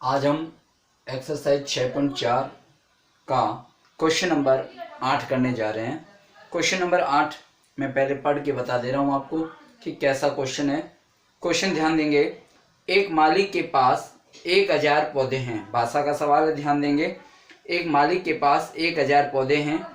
आज हम एक्सरसाइज 6.4 का क्वेश्चन नंबर 8 करने जा रहे हैं। क्वेश्चन नंबर 8 मैं पहले पढ़ के बता दे रहा हूँ आपको कि कैसा क्वेश्चन है। क्वेश्चन ध्यान देंगे। एक माली के पास 1000 पौधे हैं। भाषा का सवाल है, ध्यान देंगे। एक माली के पास 1000 पौधे हैं।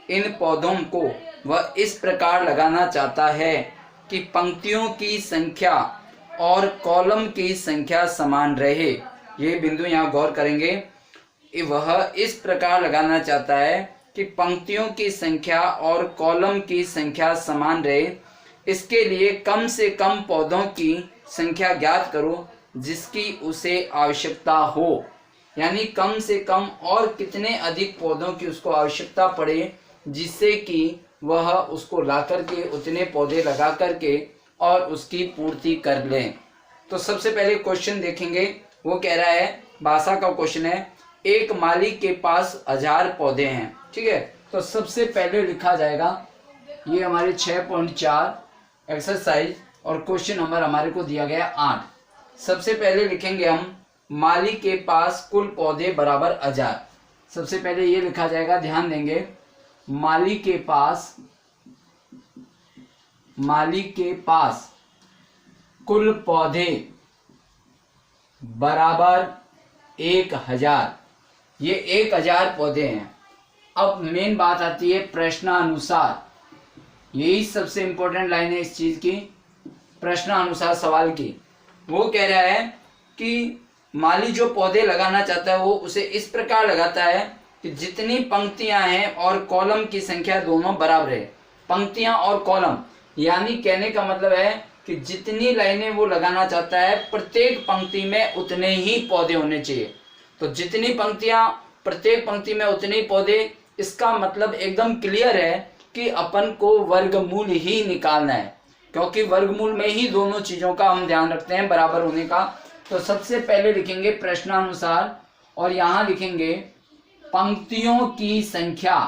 इन पौधों को वह इस प्रकार लगाना चाहता है कि पंक्तियों की संख्या और कॉलम की संख्या समान रहे। ये बिंदु यहाँ गौर करेंगे। वह इस प्रकार लगाना चाहता है कि पंक्तियों की संख्या और कॉलम की संख्या समान रहे। इसके लिए कम से कम पौधों की संख्या ज्ञात करो जिसकी उसे आवश्यकता हो। यानी कम से कम और कितने अधिक पौधों की उसको आवश्यकता पड़े जिससे कि वह उसको ला करके उतने पौधे लगा करके और उसकी पूर्ति कर लें। तो सबसे पहले क्वेश्चन देखेंगे। वो कह रहा है, भाषा का क्वेश्चन है, एक माली के पास 1000 पौधे हैं। ठीक है, तो सबसे पहले लिखा जाएगा, ये हमारे 6.4 एक्सरसाइज और क्वेश्चन नंबर हमारे को दिया गया 8। सबसे पहले लिखेंगे हम माली के पास कुल पौधे बराबर 1000। सबसे पहले ये लिखा जाएगा, ध्यान देंगे। माली के पास कुल पौधे बराबर 1000। ये 1000 पौधे हैं। अब मेन बात आती है प्रश्नानुसार। यही सबसे इंपॉर्टेंट लाइन है इस चीज की, प्रश्नानुसार सवाल की। वो कह रहा है कि माली जो पौधे लगाना चाहता है वो उसे इस प्रकार लगाता है कि जितनी पंक्तियां हैं और कॉलम की संख्या दोनों बराबर है। पंक्तियां और कॉलम यानी कहने का मतलब है कि जितनी लाइनें वो लगाना चाहता है प्रत्येक पंक्ति में उतने ही पौधे होने चाहिए। तो जितनी पंक्तियां, प्रत्येक पंक्ति में उतने ही पौधे, इसका मतलब एकदम क्लियर है कि अपन को वर्गमूल ही निकालना है, क्योंकि वर्गमूल में ही दोनों चीजों का हम ध्यान रखते हैं, बराबर होने का। तो सबसे पहले लिखेंगे प्रश्नानुसार और यहां लिखेंगे पंक्तियों की संख्या।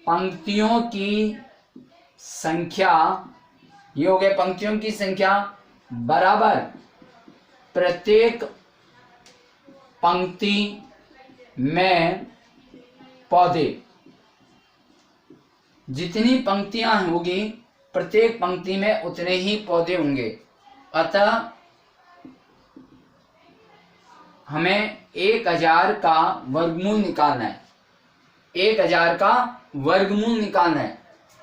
पंक्तियों की संख्या, ये हो गए पंक्तियों की संख्या बराबर प्रत्येक पंक्ति में पौधे। जितनी पंक्तियां होगी प्रत्येक पंक्ति में उतने ही पौधे होंगे। अतः हमें 1000 का वर्गमूल निकालना है। 1000 का वर्गमूल निकालना है।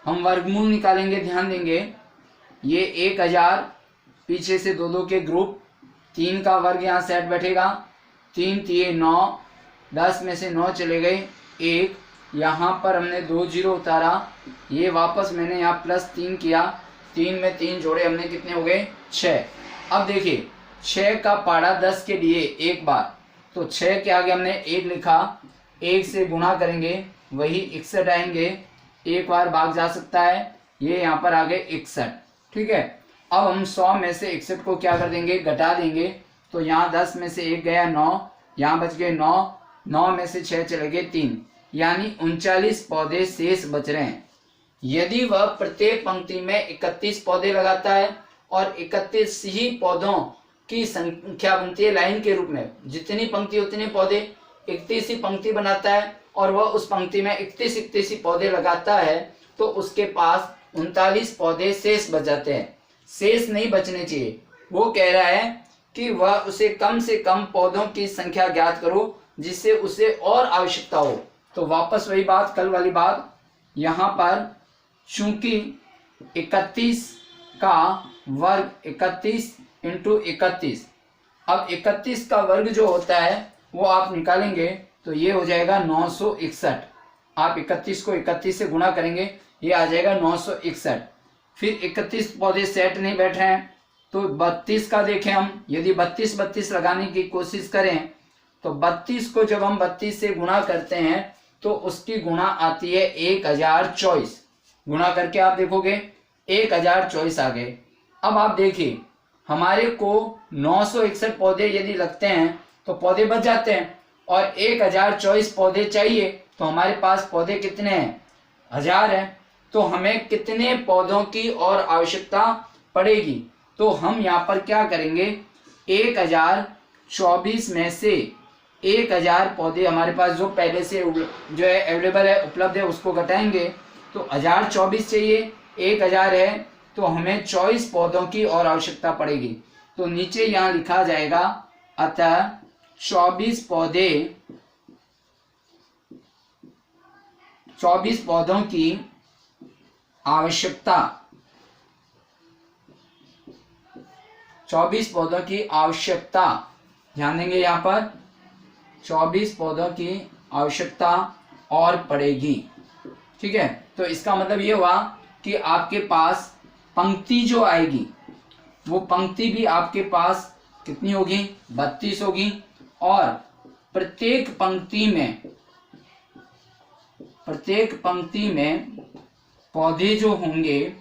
हम वर्गमूल निकालेंगे, ध्यान देंगे। ये 1000, पीछे से 2-2 के ग्रुप, 3 का वर्ग यहाँ सेट बैठेगा। 3 3 9, 10 में से 9 चले गए, 1। यहाँ पर हमने 2 0 उतारा, ये वापस मैंने यहाँ +3 किया। 3 में 3 जोड़े हमने, कितने हो गए? 6। अब देखिए 6 का पाड़ा 10 के लिए एक बार, तो 6 के आगे हमने 1 लिखा। 1 से गुणा करेंगे वही 61 आएंगे। एक बार भाग जा सकता है, ये यहाँ पर आ गए 61। ठीक है, अब हम 100 में से 61 को क्या कर देंगे? घटा देंगे। तो यहाँ 10 में से 1 गया 9, यहाँ बच गए 9। 9 में से 6 चले गए 3, यानी 39 पौधे शेष बच रहे हैं। यदि वह प्रत्येक पंक्ति में 31 पौधे लगाता है और 31 ही पौधों की संख्या बनती है लाइन के रूप में, जितनी पंक्ति उतने पौधे, 31 ही पंक्ति बनाता है और वह उस पंक्ति में 31 ही पौधे लगाता है, तो उसके पास 39 पौधे शेष बच जाते हैं। शेष नहीं बचने चाहिए। वो कह रहा है कि वह उसे कम से कम पौधों की संख्या ज्ञात करो जिससे उसे और आवश्यकता हो। तो वापस वही बात, कल वाली बात। यहाँ पर चूंकि 31 का वर्ग 31 × 31, अब 31 का वर्ग जो होता है वो आप निकालेंगे तो ये हो जाएगा 961। आप 31 को 31 से गुणा करेंगे, ये आ जाएगा 961। फिर 31 पौधे सेट नहीं बैठ रहे हैं, तो 32 का देखें हम। यदि 32 लगाने की कोशिश करें तो 32 को जब हम 32 से गुणा करते हैं तो उसकी गुणा आती है 1024। गुणा करके आप देखोगे 1024 आ गए। अब आप देखिए हमारे को 961 पौधे यदि लगते हैं तो पौधे बच जाते हैं, और 1024 पौधे चाहिए, तो हमारे पास पौधे कितने हैं? 1000 हैं। तो हमें कितने पौधों की और आवश्यकता पड़ेगी? तो हम यहाँ पर क्या करेंगे, 1000 24 में से 1000 पौधे हमारे पास जो पहले से जो है अवेलेबल है, उपलब्ध है, उसको घटाएंगे तो 1024 चाहिए, 1000 है तो हमें 24 पौधों की और आवश्यकता पड़ेगी। तो नीचे यहाँ लिखा जाएगा अतः 24 पौधों की आवश्यकता, 24 पौधों की आवश्यकता, ध्यान देंगे यहाँ पर 24 पौधों की आवश्यकता और पड़ेगी। ठीक है, तो इसका मतलब ये हुआ कि आपके पास पंक्ति जो आएगी वो पंक्ति भी आपके पास कितनी होगी, 32 होगी, और प्रत्येक पंक्ति में पौधे जो होंगे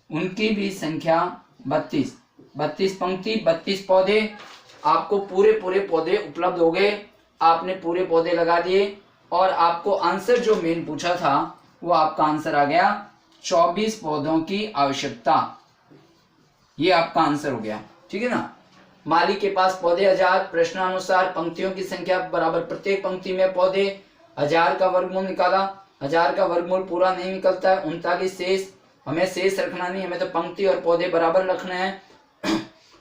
उनकी भी संख्या 32 पंक्ति 32 पौधे, आपको पूरे पौधे उपलब्ध हो गए, आपने पूरे पौधे लगा दिए और आपको आंसर जो मेन पूछा था वो आपका आंसर आ गया 24 पौधों की आवश्यकता, ये आपका आंसर हो गया। ठीक है ना। माली के पास पौधे 1000, प्रश्नानुसार पंक्तियों की संख्या बराबर प्रत्येक पंक्ति में पौधे, 1000 का वर्गमूल निकाला, 1000 का वर्गमूल पूरा नहीं निकलता है, 39 शेष, हमें शेष रखना नहीं, हमें तो पंक्ति और पौधे बराबर रखने हैं।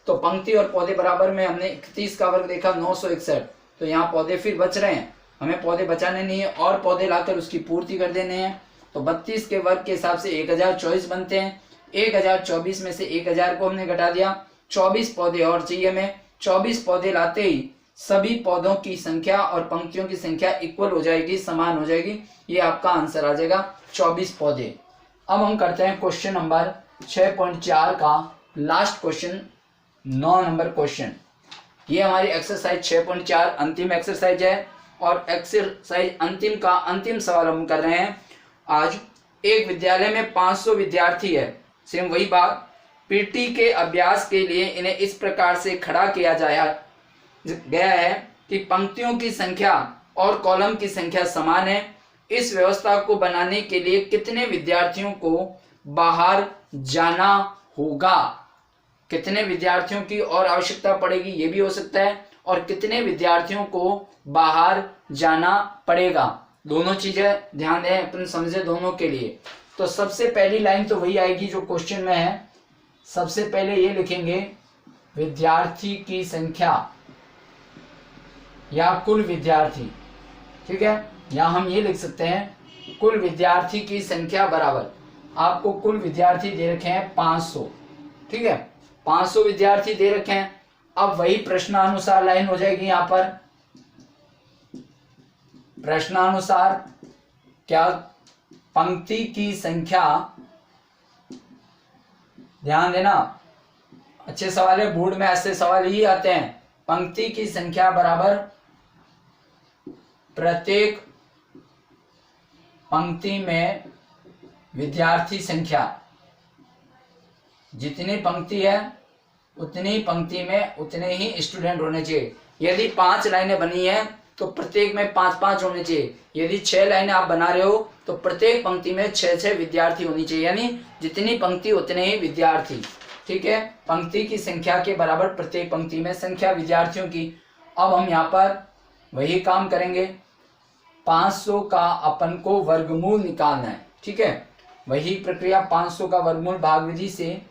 तो पंक्ति और पौधे बराबर में हमने 31 का वर्ग देखा 961, तो यहाँ पौधे फिर बच रहे हैं, हमें पौधे बचाने नहीं है और पौधे लाकर उसकी पूर्ति कर देने हैं। तो 32 के वर्ग के हिसाब से 1024 बनते हैं, 1024 में से 1000 को हमने घटा दिया, 24 पौधे और चाहिए हमें, 24 पौधे लाते ही सभी पौधों की संख्या और पंक्तियों की संख्या इक्वल हो जाएगी, समान हो जाएगी, ये आपका आंसर आ जाएगा 24 पौधे। अब हम करते हैं क्वेश्चन नंबर 6.4 का लास्ट क्वेश्चन, 9 नंबर क्वेश्चन। ये हमारी एक्सरसाइज 6.4 अंतिम एक्सरसाइज है और एक्सरसाइज अंतिम का अंतिम सवाल हम कर रहे हैं आज। एक विद्यालय में 500 विद्यार्थी है, सेम वही बात, पीटी के अभ्यास के लिए इन्हें इस प्रकार से खड़ा किया गया है कि पंक्तियों की संख्या और कॉलम की संख्या समान है। इस व्यवस्था को बनाने के लिए कितने विद्यार्थियों को बाहर जाना होगा, कितने विद्यार्थियों की और आवश्यकता पड़ेगी ये भी हो सकता है, और कितने विद्यार्थियों को बाहर जाना पड़ेगा, दोनों चीजें ध्यान दें, अपन समझे दोनों के लिए। तो सबसे पहली लाइन तो वही आएगी जो क्वेश्चन में है, सबसे पहले ये लिखेंगे विद्यार्थी की संख्या या कुल विद्यार्थी। ठीक है, या हम ये लिख सकते हैं कुल विद्यार्थी की संख्या बराबर, आपको कुल विद्यार्थी दे रखे हैं 500। ठीक है, 500 विद्यार्थी दे रखे हैं। अब वही प्रश्नानुसार लाइन हो जाएगी यहाँ पर, प्रश्नानुसार क्या पंक्ति की संख्या, ध्यान देना अच्छे सवाल है, बोर्ड में ऐसे सवाल ही आते हैं, पंक्ति की संख्या बराबर प्रत्येक पंक्ति में विद्यार्थी संख्या, जितनी पंक्ति है उतनी पंक्ति में उतने ही स्टूडेंट होने चाहिए। यदि 5 लाइनें बनी है तो प्रत्येक में 5-5 होने चाहिए, यदि 6 लाइनें आप बना रहे हो तो प्रत्येक पंक्ति में 6-6 विद्यार्थी होनी चाहिए, यानी जितनी पंक्ति उतने ही विद्यार्थी। ठीक है, पंक्ति की संख्या के बराबर प्रत्येक पंक्ति में संख्या विद्यार्थियों की। अब हम यहाँ पर वही काम करेंगे, 500 का अपन को वर्गमूल निकालना है। ठीक है, वही प्रक्रिया, 500 का वर्गमूल भाग विधि से,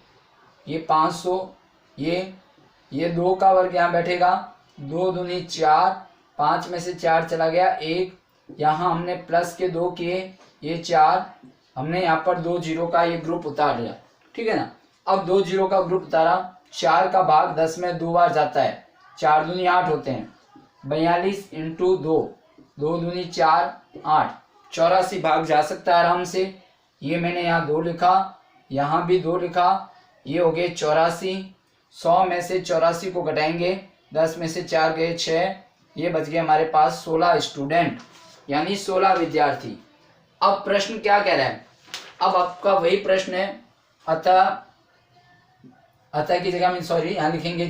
ये 500, ये 2 का वर्ग यहाँ बैठेगा, 2 दूनी 4, 5 में से 4 चला गया 1, यहाँ हमने प्लस के 2 किए, ये 4, हमने यहाँ पर 2 जीरो का ये ग्रुप उतार लिया। ठीक है ना, अब 2 जीरो का ग्रुप उतारा, 4 का भाग 10 में 2 बार जाता है, 4 दूनी 8 होते हैं, 42 इंटू 2, 2 दूनी 4, 8, 84 भाग जा सकता है आराम से। ये मैंने यहाँ 2 लिखा, यहाँ भी 2 लिखा, ये हो गए 84, 100 में से 84 को घटाएंगे, 10 में से 4 गए 6, ये बच गए हमारे पास 16 स्टूडेंट, यानी 16 विद्यार्थी। अब प्रश्न क्या कह रहा है, अब आपका वही प्रश्न है, अतः की जगह में सॉरी यहाँ लिखेंगे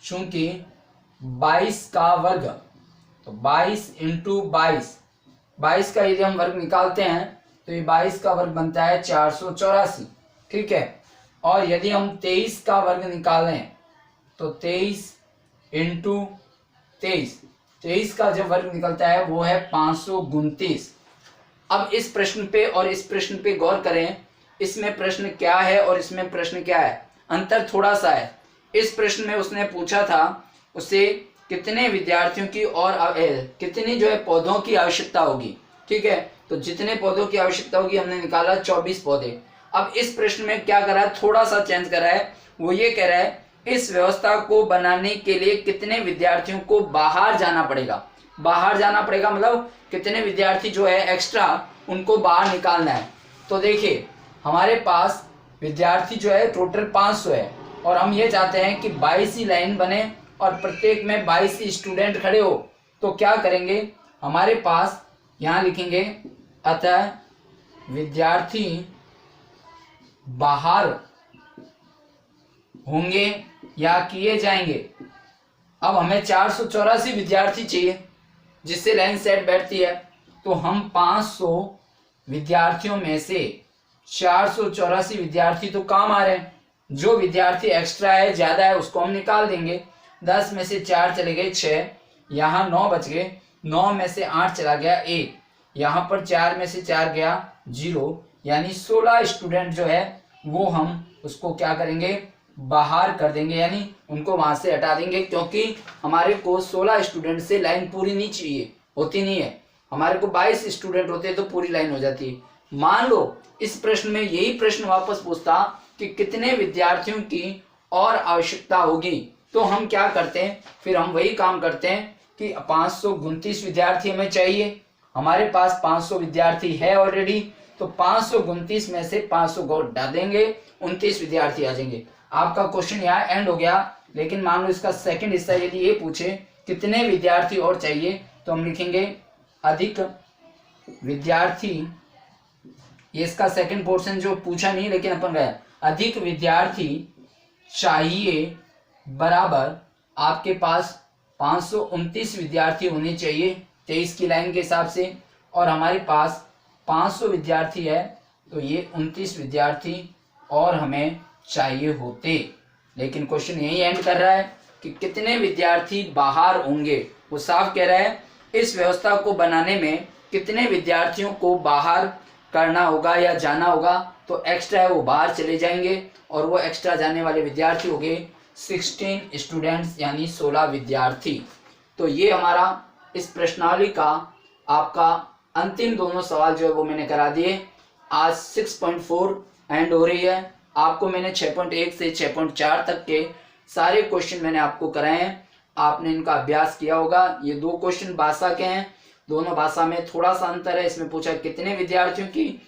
चूंकि 22 का वर्ग, तो 22 इंटू 22 का यदि हम वर्ग निकालते हैं तो ये 22 का वर्ग बनता है 484। ठीक है, और यदि हम 23 का वर्ग निकालें तो 23 इंटू 23 का जो वर्ग निकलता है वो है 529। अब इस प्रश्न पे और इस प्रश्न पे गौर करें, इसमें प्रश्न क्या है और इसमें प्रश्न क्या है, अंतर थोड़ा सा है। इस प्रश्न में उसने पूछा था उसे कितने विद्यार्थियों की और कितनी जो है पौधों की आवश्यकता होगी, ठीक है। तो जितने पौधों की आवश्यकता होगी हमने निकाला 24 पौधे। अब इस प्रश्न में क्या करा है, थोड़ा सा चेंज करा है, वो ये कह रहा है इस व्यवस्था को बनाने के लिए कितने विद्यार्थियों को बाहर जाना पड़ेगा। बाहर जाना पड़ेगा मतलब कितने विद्यार्थी जो है एक्स्ट्रा उनको बाहर निकालना है। तो देखिए हमारे पास विद्यार्थी जो है टोटल 500 है और हम ये चाहते हैं कि 22 ही लाइन बने और प्रत्येक में 22 ही स्टूडेंट खड़े हो। तो क्या करेंगे, हमारे पास यहाँ लिखेंगे अतः विद्यार्थी बाहर होंगे या किए जाएंगे। अब हमें 484 विद्यार्थी चाहिए जिससे लाइन सेट बैठती है। तो हम 500 विद्यार्थियों में से 484 विद्यार्थी तो काम आ रहे हैं, जो विद्यार्थी एक्स्ट्रा है ज्यादा है उसको हम निकाल देंगे। 10 में से 4 चले गए 6, यहाँ 9 बच गए, 9 में से 8 चला गया 1, यहाँ पर 4 में से 4 गया 0, यानी 16 स्टूडेंट जो है वो हम उसको क्या करेंगे, बाहर कर देंगे, यानी उनको वहां से हटा देंगे, क्योंकि हमारे को 16 स्टूडेंट से लाइन पूरी नहीं चाहिए, होती नहीं है। हमारे को 22 स्टूडेंट होते तो पूरी लाइन हो जाती है। मान लो इस प्रश्न में यही प्रश्न वापस पूछता कि कितने विद्यार्थियों की और आवश्यकता होगी, तो हम क्या करते हैं, फिर हम वही काम करते हैं कि 529 विद्यार्थी हमें चाहिए, हमारे पास 500 विद्यार्थी है ऑलरेडी, तो 529 में से 500 को हटा देंगे, 29 विद्यार्थी आ जाएंगे। आपका क्वेश्चन यहाँ एंड हो गया। लेकिन मान लो इसका सेकंड हिस्सा यदि ये पूछे कितने विद्यार्थी और चाहिए, तो हम लिखेंगे अधिक विद्यार्थी, ये इसका सेकंड पोर्शन जो पूछा नहीं लेकिन अपन गया, अधिक विद्यार्थी चाहिए बराबर आपके पास 529 विद्यार्थी होने चाहिए 23 की लाइन के हिसाब से, और हमारे पास 500 विद्यार्थी है तो ये 29 विद्यार्थी और हमें चाहिए होते। लेकिन क्वेश्चन यही एंड कर रहा है कि कितने विद्यार्थी बाहर होंगे, वो साफ कह रहा है इस व्यवस्था को बनाने में कितने विद्यार्थियों को बाहर करना होगा या जाना होगा। तो एक्स्ट्रा है वो बाहर चले जाएंगे और वो एक्स्ट्रा जाने वाले विद्यार्थी हो गए 16 स्टूडेंट्स, यानी 16 विद्यार्थी। तो ये हमारा इस प्रश्नावली का आपका अंतिम दोनों सवाल जो है वो मैंने करा दिए। आज 6.4 एंड हो रही है। आपको मैंने 6.1 से 6.4 तक के सारे क्वेश्चन मैंने आपको कराए हैं, आपने इनका अभ्यास किया होगा। ये 2 क्वेश्चन भाषा के हैं, दोनों भाषा में थोड़ा सा अंतर है। इसमें पूछा कितने विद्यार्थियों की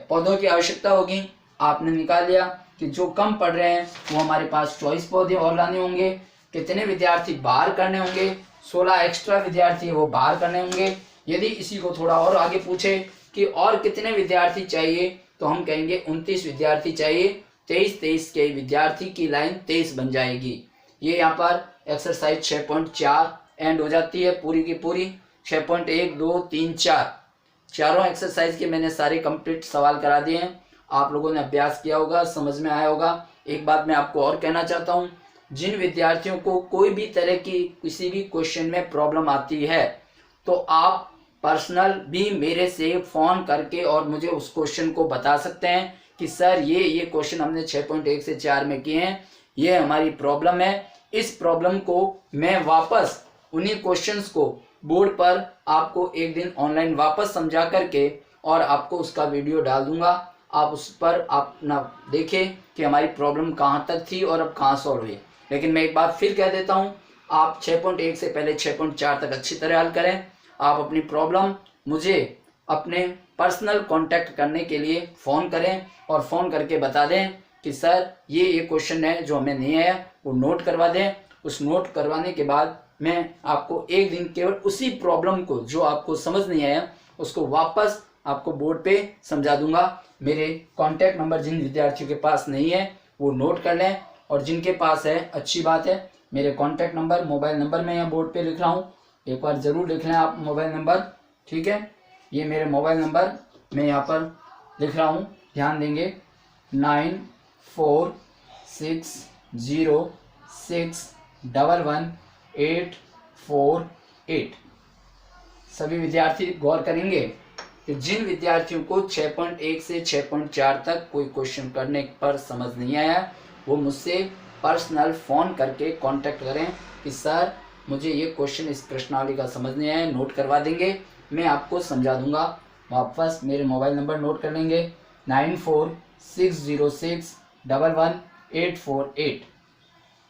पौधों की आवश्यकता होगी, आपने निकाल लिया कि जो कम पढ़ रहे हैं वो हमारे पास 24 पौधे और लाने होंगे। कितने विद्यार्थी बाहर करने होंगे, 16 एक्स्ट्रा विद्यार्थी वो बाहर करने होंगे। यदि इसी को थोड़ा और आगे पूछे कि और कितने विद्यार्थी चाहिए, तो हम कहेंगे 29 विद्यार्थी चाहिए, 23 के विद्यार्थी की लाइन 23 बन जाएगी। ये यहाँ पर एक्सरसाइज 6.4 एंड हो जाती है पूरी की पूरी। 6.1, 2, 3, 4 चारों एक्सरसाइज के मैंने सारे कंप्लीट सवाल करा दिए हैं। आप लोगों ने अभ्यास किया होगा, समझ में आया होगा। एक बात मैं आपको और कहना चाहता हूँ, जिन विद्यार्थियों को कोई भी तरह की किसी भी क्वेश्चन में प्रॉब्लम आती है तो आप पर्सनल भी मेरे से फ़ोन करके और मुझे उस क्वेश्चन को बता सकते हैं कि सर ये क्वेश्चन हमने 6.1 से 4 में किए हैं, ये हमारी प्रॉब्लम है। इस प्रॉब्लम को मैं वापस उन्हीं क्वेश्चंस को बोर्ड पर आपको एक दिन ऑनलाइन वापस समझा करके और आपको उसका वीडियो डाल दूंगा। आप उस पर आप ना देखें कि हमारी प्रॉब्लम कहाँ तक थी और अब कहाँ सॉल्व हुई। लेकिन मैं एक बात फिर कह देता हूँ, आप 6.1 से पहले 6.4 तक अच्छी तरह हल करें। आप अपनी प्रॉब्लम मुझे अपने पर्सनल कांटेक्ट करने के लिए फ़ोन करें और फ़ोन करके बता दें कि सर ये क्वेश्चन है जो हमें नहीं आया, वो नोट करवा दें। उस नोट करवाने के बाद मैं आपको एक दिन केवल उसी प्रॉब्लम को जो आपको समझ नहीं आया उसको वापस आपको बोर्ड पे समझा दूंगा। मेरे कांटेक्ट नंबर जिन विद्यार्थियों के पास नहीं है वो नोट कर लें, और जिनके पास है अच्छी बात है। मेरे कांटेक्ट नंबर, मोबाइल नंबर मैं यहाँ बोर्ड पे लिख रहा हूँ, एक बार ज़रूर लिख लें आप मोबाइल नंबर, ठीक है। ये मेरे मोबाइल नंबर मैं यहाँ पर लिख रहा हूँ, ध्यान देंगे, 9460 611-848। सभी विद्यार्थी गौर करेंगे कि जिन विद्यार्थियों को 6.1 से 6.4 तक कोई क्वेश्चन करने पर समझ नहीं आया वो मुझसे पर्सनल फ़ोन करके कांटेक्ट करें कि सर मुझे ये क्वेश्चन इस प्रश्नावली का समझ नहीं आया, नोट करवा देंगे, मैं आपको समझा दूंगा। वापस मेरे मोबाइल नंबर नोट कर लेंगे 9460611848।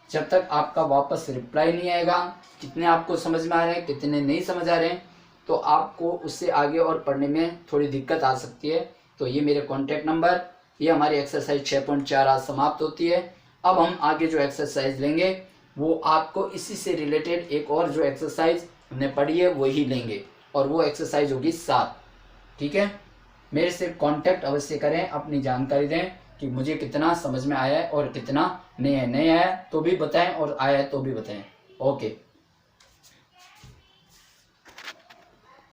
जब तक आपका वापस रिप्लाई नहीं आएगा कितने आपको समझ में आ रहे हैं कितने नहीं समझ आ रहे हैं तो आपको उससे आगे और पढ़ने में थोड़ी दिक्कत आ सकती है। तो ये मेरे कॉन्टैक्ट नंबर, ये हमारी एक्सरसाइज 6.4 आज समाप्त होती है। अब हम आगे जो एक्सरसाइज लेंगे वो आपको इसी से रिलेटेड एक और जो एक्सरसाइज हमने पढ़ी है वही लेंगे और वो एक्सरसाइज होगी 7। ठीक है, मेरे से कांटेक्ट अवश्य करें, अपनी जानकारी दें कि मुझे कितना समझ में आया है और कितना नहीं आया तो भी बताएं और आया है तो भी बताएं। ओके।